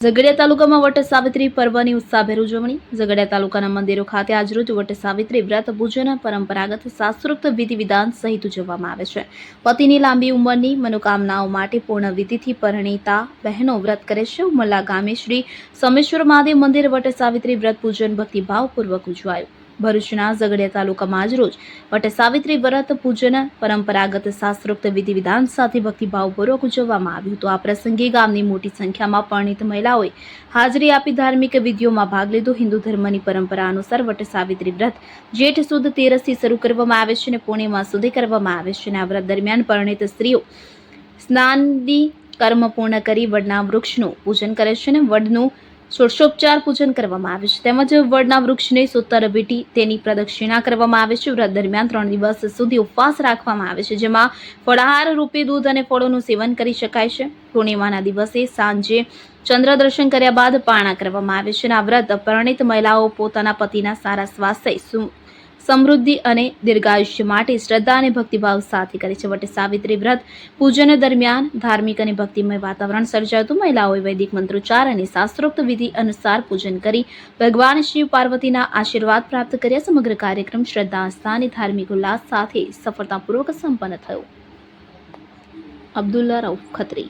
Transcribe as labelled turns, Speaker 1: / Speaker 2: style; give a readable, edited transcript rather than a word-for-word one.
Speaker 1: ઝઘડિયા તાલુકામાં વટ સાવિત્રી પર્વની ઉત્સાહભેર ઉજવણી. ઝઘડિયા તાલુકાના મંદિરો ખાતે આજરોજ વટ સાવિત્રી વ્રત પૂજન પરંપરાગત શાસ્ત્રોક્ત વિધિ વિધાન સહિત ઉજવવામાં આવે છે. પતિની લાંબી ઉંમરની મનોકામનાઓ માટે પૂર્ણ વિધિથી પરિણીતા બહેનો વ્રત કરે છે. ઉમરલા ગામે શ્રી સોમેશ્વર મહાદેવ મંદિર વટ સાવિત્રી વ્રત પૂજન ભક્તિભાવપૂર્વક ઉજવાયું. ભરૂચના ઝઘડિયા તાલુકામાં આજરોજ વટ સાવિત્રી વ્રત પૂજન પરંપરાગત શાસ્ત્રોક્ત વિધિ વિધાન સાથે ભક્તિભાવપૂર્વક ઉજવવામાં આવ્યું હતું. આ પ્રસંગે ગામની મોટી સંખ્યામાં પરિણીત મહિલાઓએ હાજરી આપી ધાર્મિક વિધિઓમાં ભાગ લીધો. હિન્દુ ધર્મની પરંપરા અનુસાર વટ સાવિત્રી વ્રત જેઠ સુદ તેરસથી શરૂ કરવામાં આવે છે અને પૂર્ણિમા સુધી કરવામાં આવે છે. આ વ્રત દરમિયાન પરિણીત સ્ત્રીઓ સ્નાનની કર્મ પૂર્ણ કરી વડના વૃક્ષનું પૂજન કરે છે અને વડનું ષોડશોપચાર પૂજન કરવામાં આવે છે. તેમજ વડના વૃક્ષને 70 વીંટી તેની પ્રદક્ષિણા કરવામાં આવે છે. વ્રત દરમિયાન 3 દિવસ સુધી ઉપવાસ રાખવામાં આવે છે, જેમાં ફળાહાર રૂપે દૂધ અને ફળોનું સેવન કરી શકાય છે. પૂર્ણિમાના દિવસે સાંજે ચંદ્ર દર્શન કર્યા બાદ પારણા કરવામાં આવે છે. આ વ્રત પરિણીત મહિલાઓ પોતાના પતિના સારા સ્વાસ્થ્ય, સમૃદ્ધિ અને દીર્ઘાયુષ્ય માટે શ્રદ્ધા અને ભક્તિભાવ સાથે કરે છે. વટ સાવિત્રી વ્રત પૂજન દરમિયાન ધાર્મિક અને ભક્તિમય વાતાવરણ સર્જાયું હતું. મહિલાઓએ વૈદિક મંત્રોચ્ચાર અને શાસ્ત્રોક્ત વિધિ અનુસાર પૂજન કરી ભગવાન શિવ પાર્વતીના આશીર્વાદ પ્રાપ્ત કર્યા. સમગ્ર કાર્યક્રમ શ્રદ્ધા, આસ્થા અને ધાર્મિક ઉલ્લાસ સાથે સફળતાપૂર્વક સંપન્ન થયો. અબ્દુલ્લા રઉફ ખત્રી.